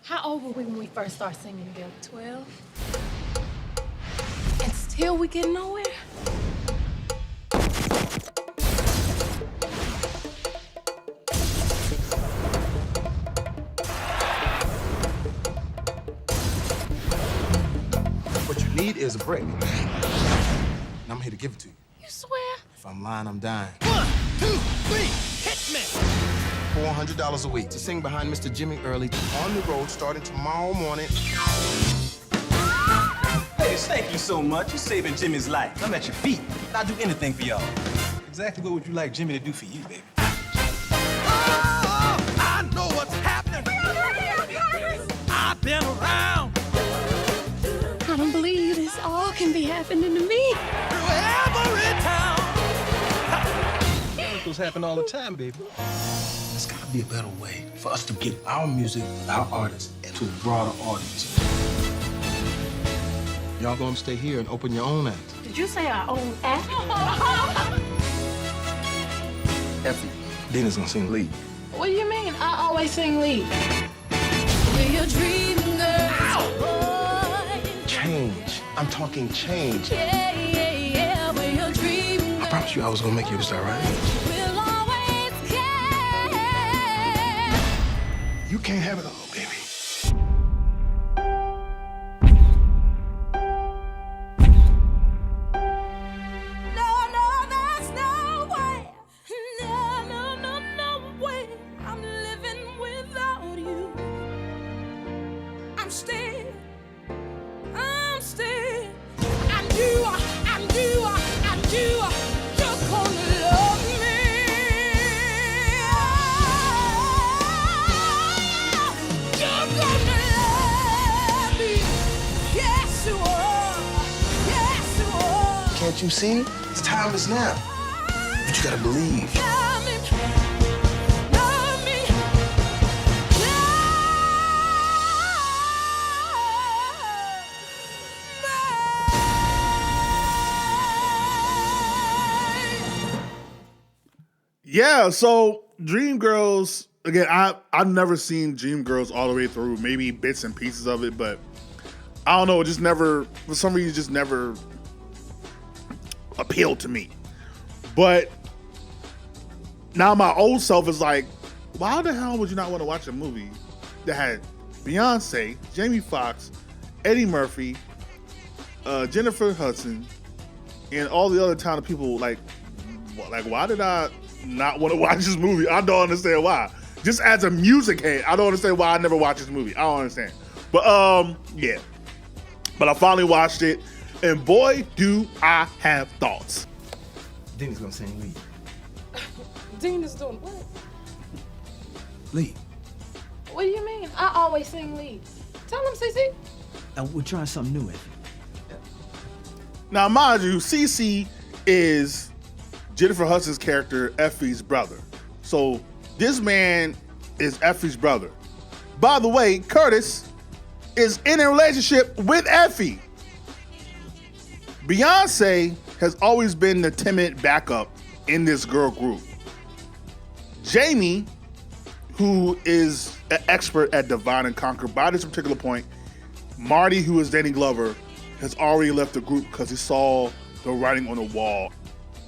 How old were we when we first started singing together? 12? And still we get nowhere? What you need is a break. And I'm here to give it to you. You swear? If I'm lying, I'm dying. 1, 2, 3, hit me! $400 a week to sing behind Mr. Jimmy Early on the road starting tomorrow morning. Ladies, thank you so much. You're saving Jimmy's life. I'm at your feet. I'll do anything for y'all. Exactly what would you like Jimmy to do for you, baby? Oh, I know what's happening. I've been around. I don't believe this all can be happening to me. Through every town. Miracles happen all the time, baby. There's gotta be a better way for us to get our music, our artists, to a broader audience. Y'all gonna stay here and open your own act. Did you say our own act? Effie, Dina's gonna sing lead. What do you mean? I always sing lead. We're your Dreamgirls, boy. Change. I'm talking change. Yeah, we're your Dreamgirls. I promised you I was gonna make you a star, right? We'll always care. You can't have it all, baby. No, there's no way. No way. I'm living without you. I'm staying. And you're gonna love me. You're gonna love me. Yes, you are. Yes, you are. Can't you see? It's timeless now. But you gotta believe. Love me. Love me. Yeah, so Dreamgirls, again, I've never seen Dreamgirls all the way through, maybe bits and pieces of it, but I don't know, it just never, for some reason, just never appealed to me. But now my old self is like, why the hell would you not want to watch a movie that had Beyonce, Jamie Foxx, Eddie Murphy, Jennifer Hudson, and all the other talented people? Like, why did I not want to watch this movie? I don't understand why. Just as a music head, I don't understand why I never watched this movie. I don't understand. But yeah. But I finally watched it, and boy, do I have thoughts. Dina's gonna sing lead. Dean is doing what? Lead. What do you mean? I always sing lead. Tell him, CC. We're trying something new, Effie. Now, mind you, CC is Jennifer Hudson's character, Effie's brother. So this man is Effie's brother. By the way, Curtis is in a relationship with Effie. Beyonce has always been the timid backup in this girl group. Jamie, who is an expert at divide and conquer by this particular point, Marty, who is Danny Glover, has already left the group because he saw the writing on the wall.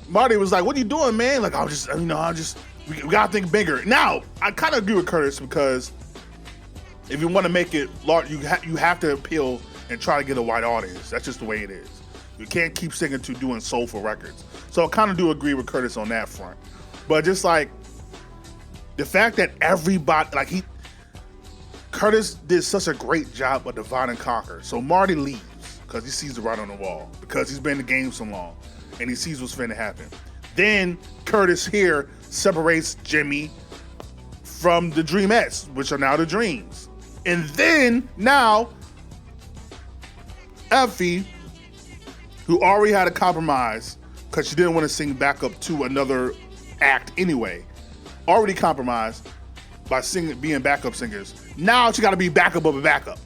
Marty was like, what are you doing, man? Like, we gotta think bigger. Now, I kind of agree with Curtis because if you want to make it large, you have to appeal and try to get a wide audience. That's just the way it is. You can't keep sticking to doing soulful records. So I kind of do agree with Curtis on that front. But just like the fact that everybody, Curtis did such a great job of divide and conquer. So Marty leaves because he sees the writing on the wall, because he's been in the game so long and he sees what's finna happen. Then Curtis here separates Jimmy from the Dreamettes, which are now the Dreams. And then now Effie, who already had a compromise because she didn't want to sing backup to another act anyway, already compromised by being backup singers. Now she got to be backup of a backup.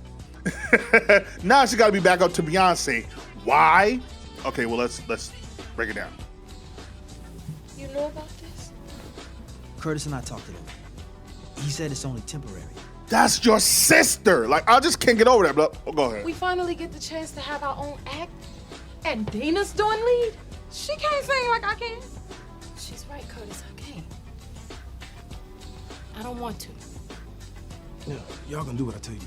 Now she got to be backup to Beyonce. Why? Okay, well let's break it down. You know about this? Curtis and I talked it over. He said it's only temporary. That's your sister. Like, I just can't get over that, but go ahead. We finally get the chance to have our own act, and Dina's doing lead. She can't sing like I can. She's right, Curtis. I can't. I don't want to. Yeah, y'all gonna do what I tell you.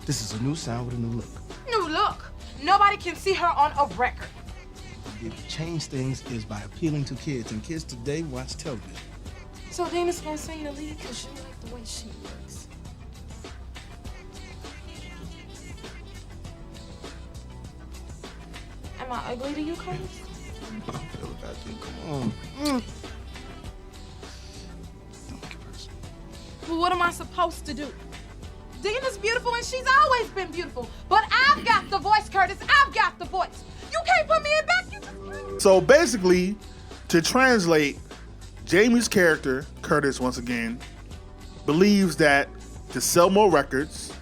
This is a new sound with a new look. New look. Nobody can see her on a record. The way to change things is by appealing to kids, and kids today watch television. So Dina's gonna sing the lead because you like the way she looks. Am I ugly to you, Curtis? I don't feel about you. Come on. Don't make it personal. Well, what am I supposed to do? Dina's beautiful and she's always been beautiful. But I've got the voice, Curtis. I've got the voice. You can't put me in back. You just... So basically, to translate, Jamie's character, Curtis, once again, believes that to sell more records,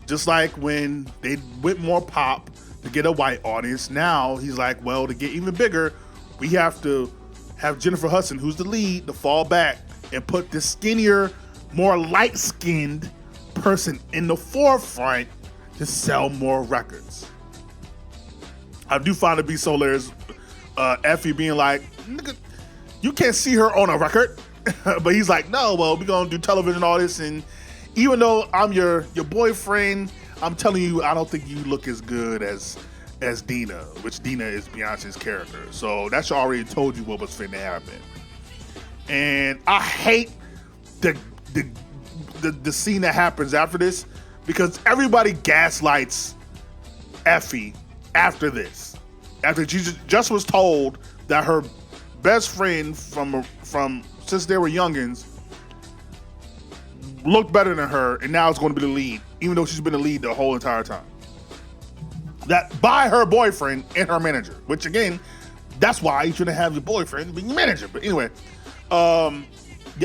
just like when they went more pop to get a white audience, now he's like, well, to get even bigger, we have to have Jennifer Hudson, who's the lead, to fall back and put the skinnier, more light-skinned person in the forefront to sell more records. I do find it be so hilarious, Effie being like, nigga, you can't see her on a record. But he's like, no, well, we're gonna do television and all this, and even though I'm your boyfriend, I'm telling you, I don't think you look as good as Dina, which Dina is Beyonce's character. So that's already told you what was finna happen. And I hate the scene that happens after this, because everybody gaslights Effie after this. After she just was told that her best friend from since they were youngins looked better than her, and now it's going to be the lead, even though she's been the lead the whole entire time. That by her boyfriend and her manager, which again, that's why you shouldn't have your boyfriend be your manager. But anyway, yeah,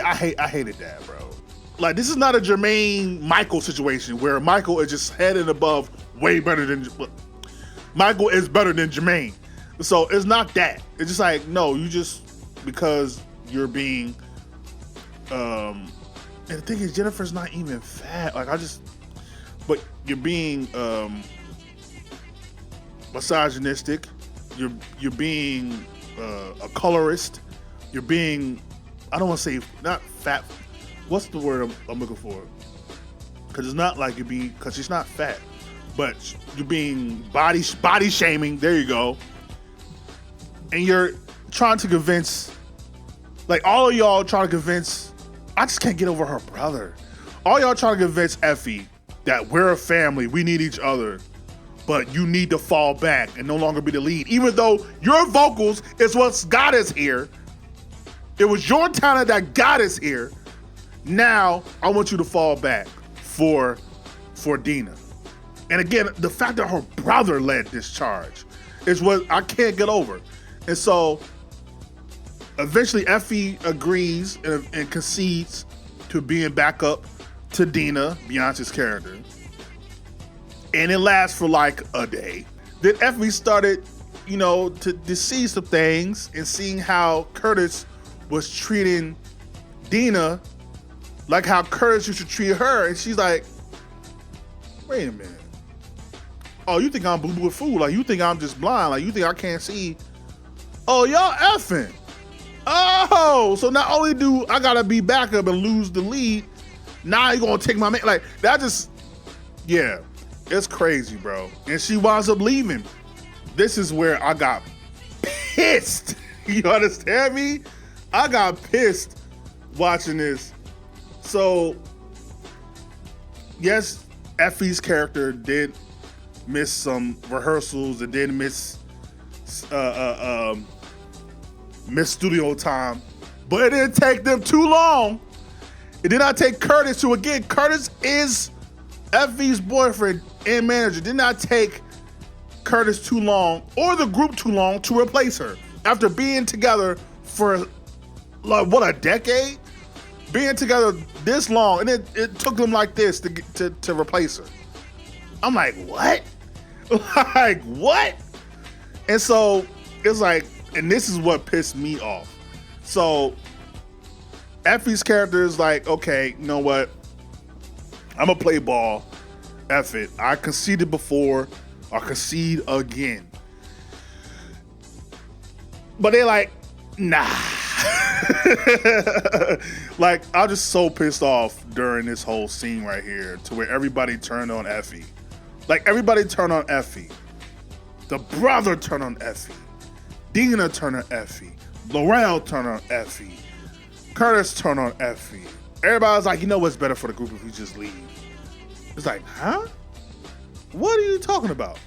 I hated that, bro. Like, this is not a Jermaine Michael situation where Michael is just head and above way better than Michael is better than Jermaine. So it's not that. It's just like, no, you just, because you're being, and the thing is, Jennifer's not even fat. Like, but you're being misogynistic. You're being a colorist. You're being, I don't want to say not fat. What's the word I'm looking for? Because it's not like because she's not fat, but you're being body shaming. There you go. And you're trying to convince, like, all of y'all trying to convince, I just can't get over her brother. All y'all trying to convince Effie that we're a family, we need each other, but you need to fall back and no longer be the lead. Even though your vocals is what got us here. It was your talent that got us here. Now, I want you to fall back for Dina. And again, the fact that her brother led this charge is what I can't get over. And so, eventually Effie agrees and concedes to being back up to Dina, Beyonce's character. And it lasts for like a day. Then Effie started, to see some things and seeing how Curtis was treating Dina like how Curtis used to treat her. And she's like, wait a minute. Oh, you think I'm boo-boo fool? Like, you think I'm just blind? Like, you think I can't see? Oh, y'all effing. Oh, so not only do I gotta be back up and lose the lead, now you're gonna take my man. Like, that just, yeah, it's crazy, bro. And she winds up leaving. This is where I got pissed. You understand me? I got pissed watching this. So, yes, Effie's character did miss some rehearsals and did miss studio time, but it didn't take them too long. It did not take Curtis, who again, Curtis is Effie's boyfriend and manager. It did not take Curtis too long or the group too long to replace her. After being together for like what, a decade? Being together this long, and it took them like this to replace her. I'm like, what? Like, what? And so it's like, and this is what pissed me off. So Effie's character is like, okay, you know what? I'm gonna play ball. F it. I conceded before. I'll concede again. But they're like, nah. Like, I'm just so pissed off during this whole scene right here to where everybody turned on Effie. Like, everybody turned on Effie. The brother turned on Effie. Dina turned on Effie. Laurel turned on Effie. Curtis turned on Effie. Everybody's like, you know what's better for the group if we just leave? It's like, huh? What are you talking about?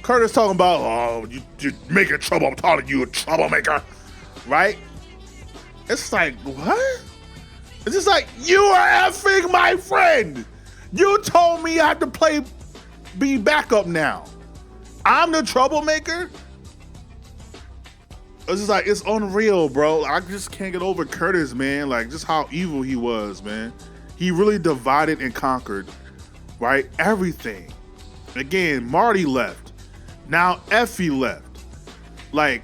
Curtis talking about, oh, you're making trouble. I'm calling you a troublemaker. Right? It's like, what? It's just like, you are effing my friend. You told me I have to be backup now. I'm the troublemaker? It's just like, it's unreal, bro. I just can't get over Curtis, man. Like, just how evil he was, man. He really divided and conquered, right? Everything. Again, Marty left. Now Effie left. Like,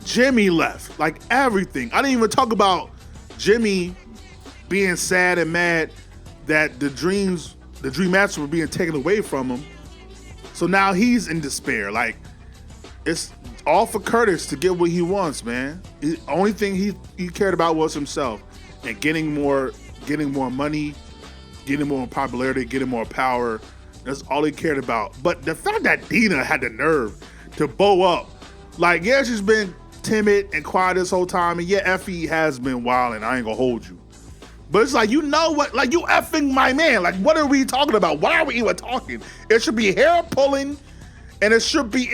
Jimmy left. Like, everything. I didn't even talk about Jimmy being sad and mad that the Dream Master were being taken away from him. So now he's in despair. Like, it's all for Curtis to get what he wants, man. The only thing he cared about was himself and getting more money, getting more popularity, getting more power. That's all he cared about. But the fact that Dina had the nerve to bow up, like, yeah, she's been timid and quiet this whole time, and yeah, Effie has been wild, and I ain't gonna hold you. But it's like, you know what? Like, you effing my man. Like, what are we talking about? Why are we even talking? It should be hair pulling, and it should be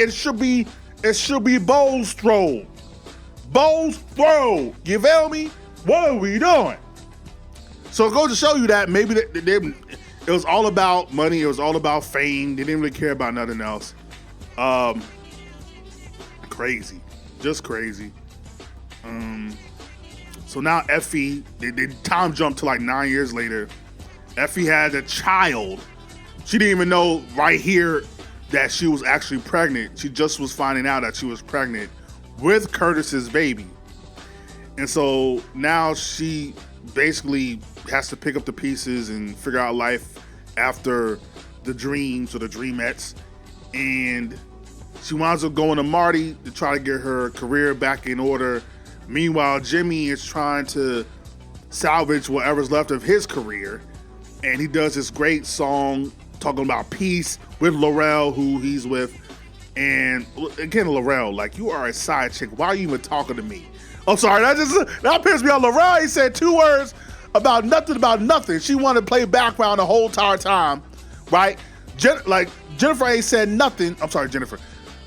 Bo's throw. Bo's throw. You feel me? What are we doing? So it goes to show you that maybe it was all about money. It was all about fame. They didn't really care about nothing else. Crazy. Just crazy. So now Effie, time jumped to like 9 years later. Effie had a child. She didn't even know right here that she was actually pregnant. She just was finding out that she was pregnant with Curtis's baby. And so now she basically has to pick up the pieces and figure out life after the dreams or the dreamettes. And she winds up going to Marty to try to get her career back in order. Meanwhile, Jimmy is trying to salvage whatever's left of his career. And he does this great song talking about peace with Laurel, who he's with. And again, Laurel, like, you are a side chick. Why are you even talking to me? I'm sorry, that pissed me off. Laurel, he said 2 words about nothing. She wanted to play background the whole entire time, right? Jennifer ain't said nothing. I'm sorry, Jennifer.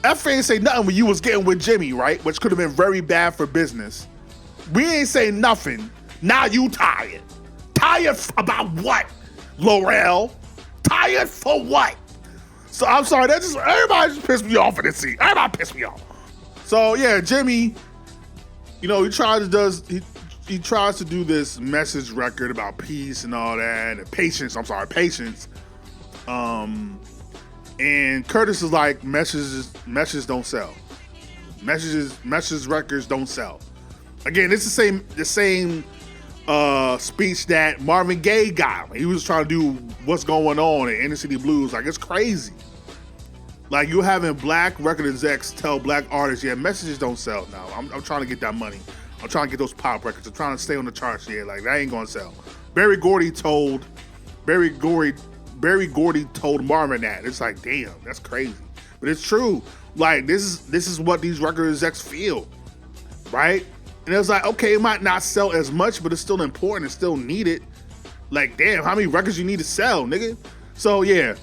F ain't say nothing when you was getting with Jimmy, right? Which could have been very bad for business. We ain't say nothing. Now you tired. Tired about what, Laurel? Tired for what? So I'm sorry, everybody just pissed me off in this scene. Everybody pissed me off. So yeah, Jimmy, you know, he tries to do this message record about peace and all that, and patience. And Curtis is like, messages don't sell. Message records don't sell. Again, it's the same speech that Marvin Gaye got. He was trying to do what's going on in Inner City Blues. Like, it's crazy. Like, you having black record execs tell black artists, yeah, messages don't sell now. I'm trying to get that money. I'm trying to get those pop records. I'm trying to stay on the charts. Yeah, like, that ain't gonna sell. Berry Gordy told Marvin that. It's like, damn, that's crazy. But it's true. Like, this is what these record execs feel, right? And it was like, okay, it might not sell as much, but it's still important. It's still needed. Like, damn, how many records you need to sell, nigga? So yeah.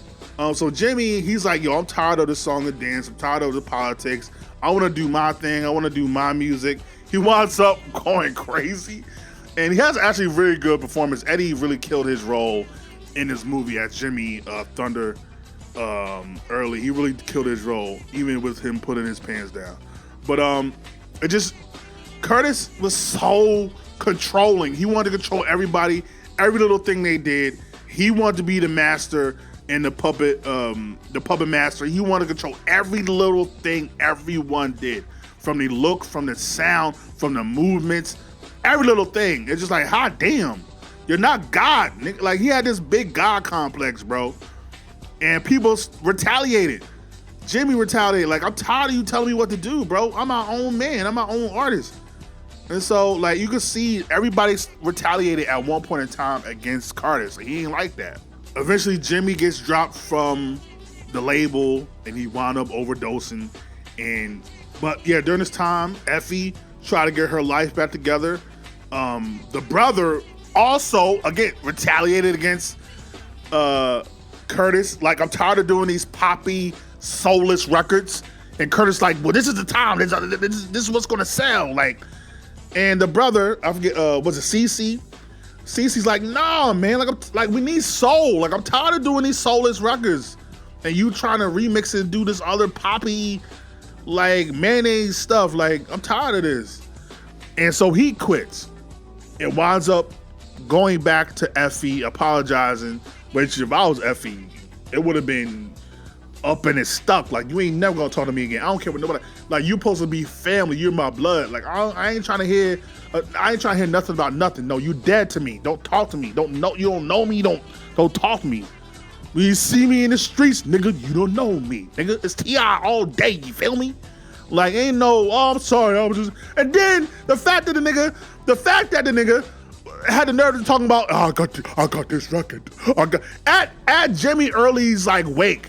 So Jimmy, he's like, yo, I'm tired of the song and dance. I'm tired of the politics. I want to do my thing. I want to do my music. He winds up going crazy. And he has actually a very good performance. Eddie really killed his role in this movie as Jimmy Thunder early. He really killed his role, even with him putting his pants down. But Curtis was so controlling. He wanted to control everybody, every little thing they did. He wanted to be the master and the puppet master. He wanted to control every little thing everyone did. From the look, from the sound, from the movements, every little thing. It's just like, hot damn. You're not God, nigga. Like, he had this big God complex, bro. And people retaliated. Jimmy retaliated. Like, I'm tired of you telling me what to do, bro. I'm my own man. I'm my own artist. And so, like, you can see everybody retaliated at one point in time against Curtis. Like, he ain't like that. Eventually, Jimmy gets dropped from the label, and he wound up overdosing. But yeah, during this time, Effie tried to get her life back together. The brother also, again, retaliated against Curtis. Like, I'm tired of doing these poppy, soulless records. And Curtis like, well, this is the time. This is what's gonna sell. Like, and the brother, I forget, was it CeCe? CeCe's like, nah, man, like we need soul. Like, I'm tired of doing these soulless records. And you trying to remix it and do this other poppy, like, mayonnaise stuff. Like, I'm tired of this. And so he quits. It winds up going back to Effie, apologizing, which if I was Effie, it would have been up and it's stuck. Like, you ain't never gonna talk to me again. I don't care what nobody, like, you supposed to be family. You're my blood. Like, I ain't trying to hear nothing about nothing. No, you dead to me. Don't talk to me. You don't know me. Don't talk to me. When you see me in the streets, nigga, you don't know me. Nigga, it's T.I. all day. You feel me? Like, ain't no, oh, I'm sorry. I was just, and then the fact that the nigga had the nerve to talk about, oh, I got this record. At Jimmy Early's like wake,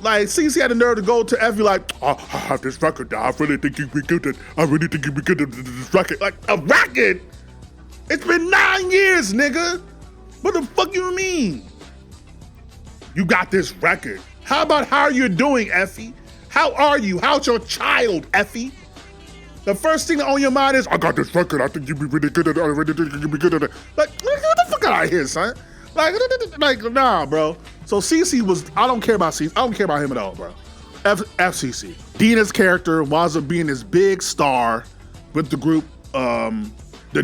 like CeCe had the nerve to go to Effie like, oh, I have this record. I really think you'd be good at. I really think you'd be good at this record. Like, a record? It's been 9 years, nigga. What the fuck you mean? You got this record. How are you doing, Effie? How are you? How's your child, Effie? The first thing on your mind is, I got this record. I think you'd be really good at it. I really think you'd be good at it. Like, get the fuck out of here, son. Like, nah, bro. So CeCe was, I don't care about CeCe. I don't care about him at all, bro. FCC. Dina's character winds up being this big star with the group, the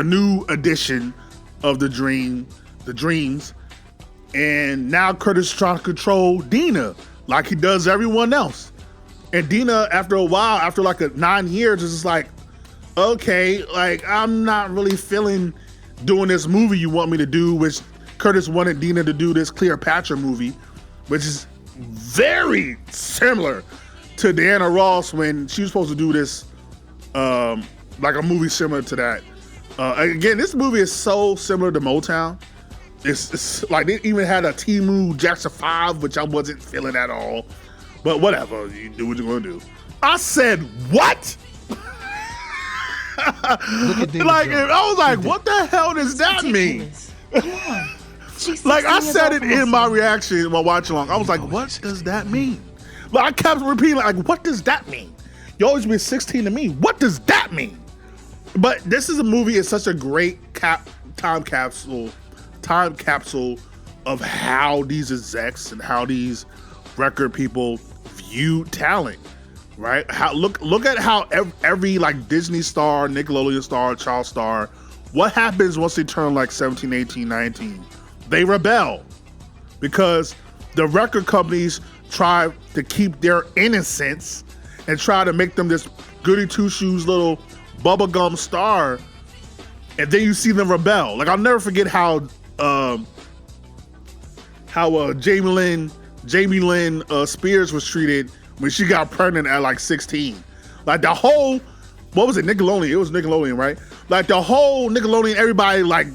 new edition of the Dreams. And now Curtis is trying to control Dina like he does everyone else. And Dina, after a while, after like 9 years, is just like, okay, like, I'm not really feeling doing this movie you want me to do, which Curtis wanted Dina to do this Cleopatra movie, which is very similar to Diana Ross when she was supposed to do this, like a movie similar to that. Again, this movie is so similar to Motown. It's like they even had a Timu Jackson 5, which I wasn't feeling at all. But whatever, you do what you're gonna do. I said, what? Like, I was like, what the hell does that mean? Like, I said it in my reaction while watching along. I was like, what does that mean? Like, I kept repeating, like, what does that mean? You always been 16 to me. What does that mean? But this is a movie. It's such a great time capsule of how these execs and how these record people view talent, right? Look at how every like Disney star, Nickelodeon star, child star, what happens once they turn like 17, 18, 19? They rebel because the record companies try to keep their innocence and try to make them this goody two-shoes little bubblegum star, and then you see them rebel. Like, I'll never forget how Jamie Lynn Spears was treated when she got pregnant at like 16. Like, the whole, what was it, Nickelodeon? It was Nickelodeon, right? Like, the whole Nickelodeon, everybody like,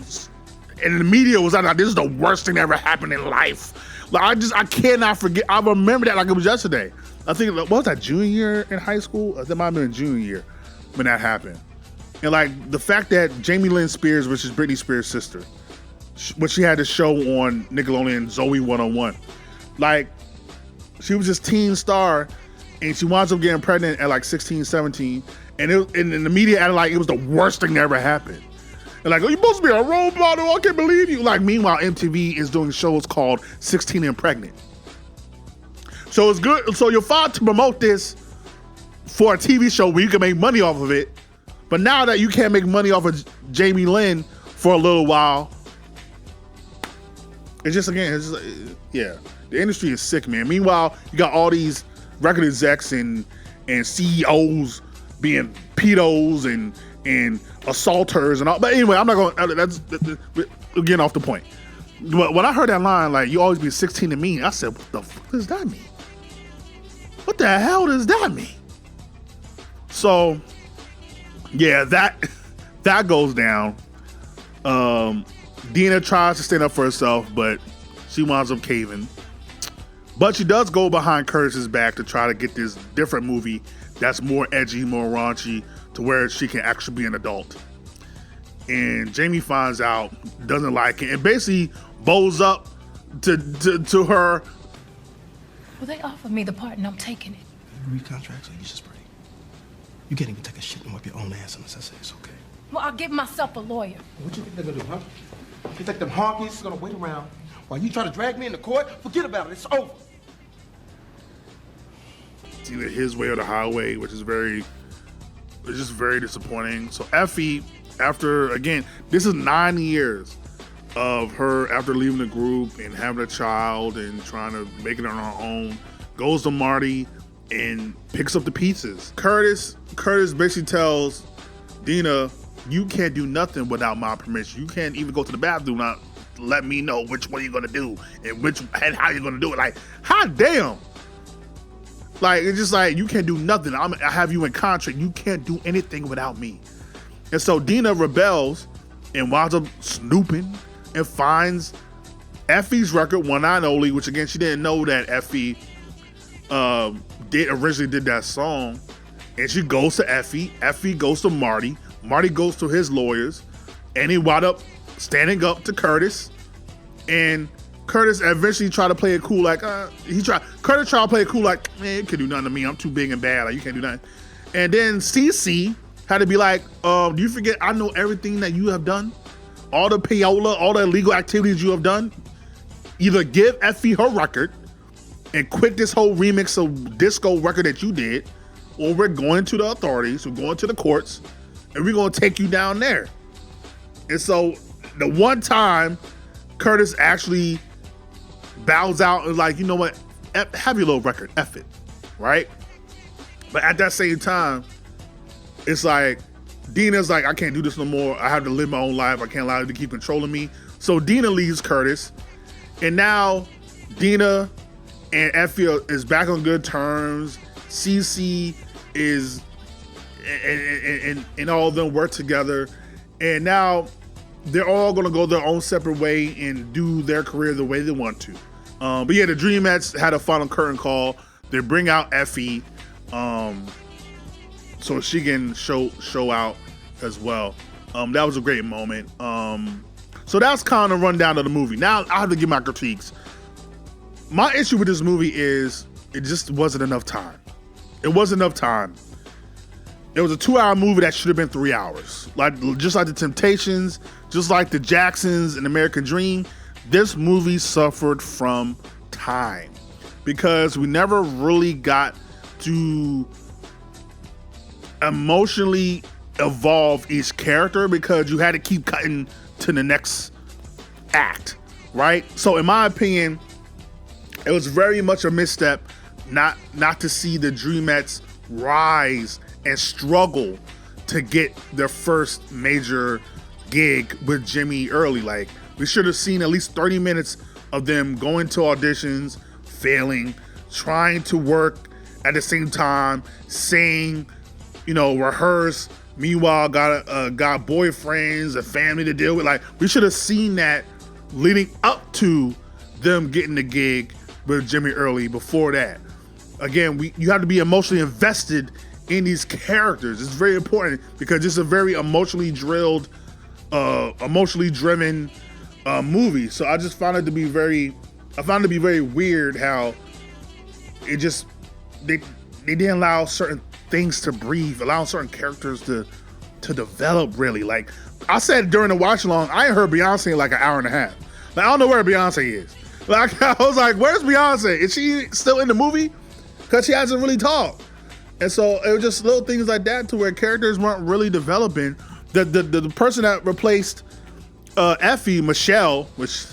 and the media was like, this is the worst thing that ever happened in life. Like, I cannot forget. I remember that like it was yesterday. I think, what was that, junior year in high school? That might have been junior year when that happened. And like, the fact that Jamie Lynn Spears, which is Britney Spears' sister, when she had this show on Nickelodeon, Zoe 101, like, she was this teen star, and she winds up getting pregnant at like 16, 17, and the media acted like it was the worst thing that ever happened. And like, oh, you're supposed to be a role model, I can't believe you. Like, meanwhile, MTV is doing shows called 16 and Pregnant. So it's good. So you're fine to promote this for a TV show where you can make money off of it. But now that you can't make money off of Jamie Lynn for a little while, it's just, yeah, the industry is sick, man. Meanwhile, you got all these record execs and CEOs being pedos and assaulters and all. But anyway, I'm not going. We're getting off the point. But when I heard that line, like, you always be 16 to me, I said, what the fuck does that mean? What the hell does that mean? So, yeah, that goes down. Dina tries to stand up for herself, but she winds up caving. But she does go behind Curtis's back to try to get this different movie that's more edgy, more raunchy, to where she can actually be an adult. And Jamie finds out, doesn't like it, and basically bows up to her. Well, they offered me the part and I'm taking it. You read contracts or you just pray? You can't even take a shit and wipe your own ass unless I say it's okay. Well, I'll give myself a lawyer. What you think they're gonna do, huh? You think them honkies is gonna wait around while you try to drag me into court? Forget about it, it's over. It's either his way or the highway, which is just very disappointing. So Effie, after, again, this is 9 years of her after leaving the group and having a child and trying to make it on her own, goes to Marty and picks up the pieces. Curtis basically tells Dina, you can't do nothing without my permission. You can't even go to the bathroom not let me know which one you're gonna do and how you're gonna do it. Like, hot damn. Like, it's just like, you can't do nothing. I have you in contract. You can't do anything without me. And so Dina rebels and winds up snooping and finds Effie's record, One Eye Only, which again, she didn't know that Effie originally did that song. And she goes to Effie. Effie goes to Marty. Marty goes to his lawyers. And he wound up standing up to Curtis. And Curtis eventually tried to play it cool, like, Curtis tried to play it cool, like, man, it can do nothing to me. I'm too big and bad. Like, you can't do nothing. And then CC had to be like, do you forget I know everything that you have done? All the payola, all the illegal activities you have done? Either give Effie her record and quit this whole remix of disco record that you did, or we're going to the authorities, we're going to the courts, and we're going to take you down there. And so the one time Curtis actually bows out and like, you know what, have your little record, F it, right? But at that same time, it's like, Dina's like, I can't do this no more. I have to live my own life. I can't allow you to keep controlling me. So Dina leaves Curtis, and now Dina and Effie is back on good terms. CC is, and all of them work together, and now they're all gonna go their own separate way and do their career the way they want to. But yeah, the Dreamettes had a final curtain call. They bring out Effie, so she can show out as well. That was a great moment. So that's kind of rundown of the movie. Now I have to give my critiques. My issue with this movie is it just wasn't enough time. It wasn't enough time. It was a 2-hour movie that should have been 3 hours. Just like the Temptations, just like the Jacksons and American Dream, this movie suffered from time because we never really got to emotionally evolve each character because you had to keep cutting to the next act, right? So in my opinion, it was very much a misstep not to see the Dreamettes rise and struggle to get their first major gig with Jimmy Early. Like, we should have seen at least 30 minutes of them going to auditions, failing, trying to work at the same time, sing, rehearse. Meanwhile, got boyfriends, a family to deal with. Like, we should have seen that leading up to them getting the gig with Jimmy Early before that. Again, you have to be emotionally invested in these characters. It's very important because it's a very emotionally driven movie. So I just found it to be very weird how it just they didn't allow certain things to breathe, allowing certain characters to develop really. Like I said during the watch along, I ain't heard Beyonce in like an hour and a half. Like, I don't know where Beyonce is. Like, I was like, where's Beyonce? Is she still in the movie? Because she hasn't really talked. And so it was just little things like that to where characters weren't really developing. The person that replaced Effie, Michelle, which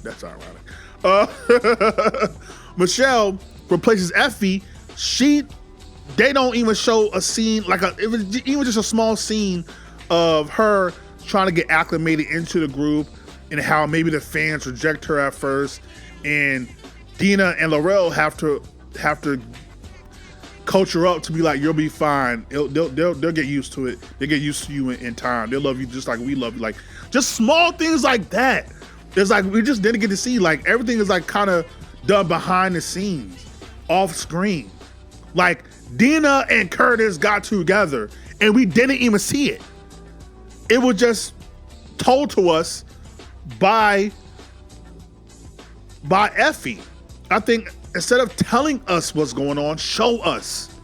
that's ironic. Michelle replaces Effie. She they don't even show a scene it was even just a small scene of her trying to get acclimated into the group and how maybe the fans reject her at first, and Dina and Laurel have to coach her up to be like, you'll be fine. They'll get used to it. They get used to you in time. They'll love you just like we love you. Like just small things like that. It's like we just didn't get to see. Like everything is like kind of done behind the scenes, off screen. Like Dina and Curtis got together and we didn't even see it. It was just told to us by Effie. I think instead of telling us what's going on, show us.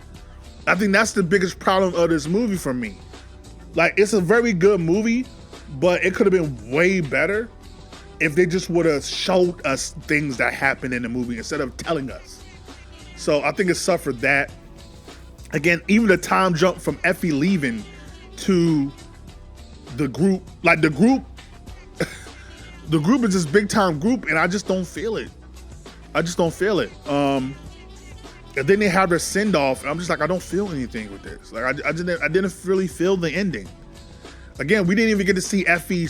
I think that's the biggest problem of this movie for me. Like, it's a very good movie, but it could have been way better if they just would have showed us things that happened in the movie instead of telling us. So I think it suffered that. Again, even the time jump from Effie leaving to the group, like the group is this big time group, and I just don't feel it. And then they have their send off, and I'm just like, I don't feel anything with this. Like I didn't really feel the ending. Again, we didn't even get to see Effie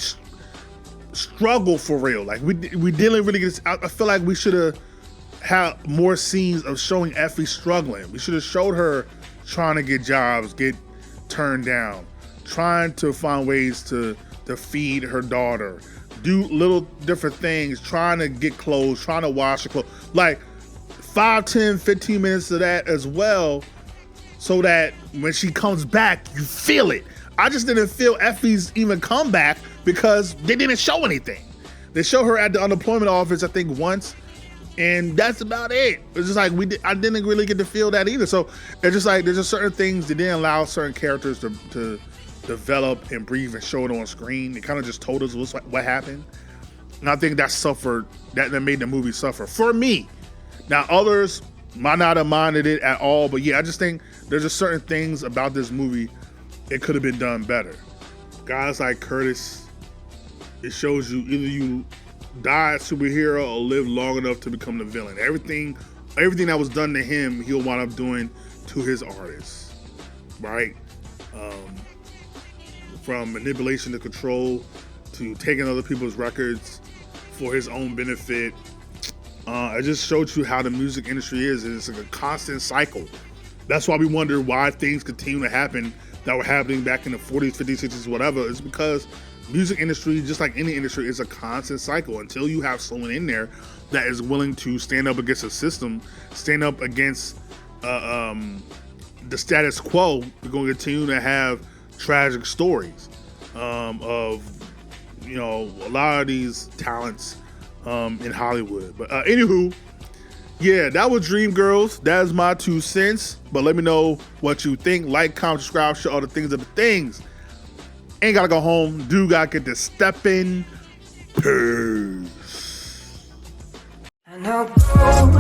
struggle for real. Like we didn't really get to, I feel like we should have had more scenes of showing Effie struggling. We should have showed her trying to get jobs, get turned down, trying to find ways to feed her daughter, do little different things, trying to get clothes, trying to wash her clothes. Like 5, 10, 15 minutes of that as well, so that when she comes back, you feel it. I just didn't feel Effie's even comeback because they didn't show anything. They show her at the unemployment office, I think, once, and that's about it. It's just like I didn't really get to feel that either. So it's just like there's just certain things that didn't allow certain characters to develop and breathe and show it on screen. It kind of just told us what happened, and I think that made the movie suffer for me. Now others might not have minded it at all, but yeah, I just think there's just certain things about this movie it could have been done better. Guys like Curtis, it shows you either you die a superhero or live long enough to become the villain. Everything that was done to him, he'll wind up doing to his artists, right? From manipulation to control to taking other people's records for his own benefit. I just showed you how the music industry is, and it's like a constant cycle. That's why we wonder why things continue to happen that were happening back in the 40s, 50s, 60s, whatever. It's because music industry, just like any industry, is a constant cycle until you have someone in there that is willing to stand up against the system, stand up against the status quo. We're going to continue to have tragic stories of a lot of these talents in Hollywood. But anywho, yeah, that was Dreamgirls. That is my 2 cents. But let me know what you think. Like, comment, subscribe, share all the things of the things. Ain't gotta go home. Do gotta get this stepping. Peace. And I'll go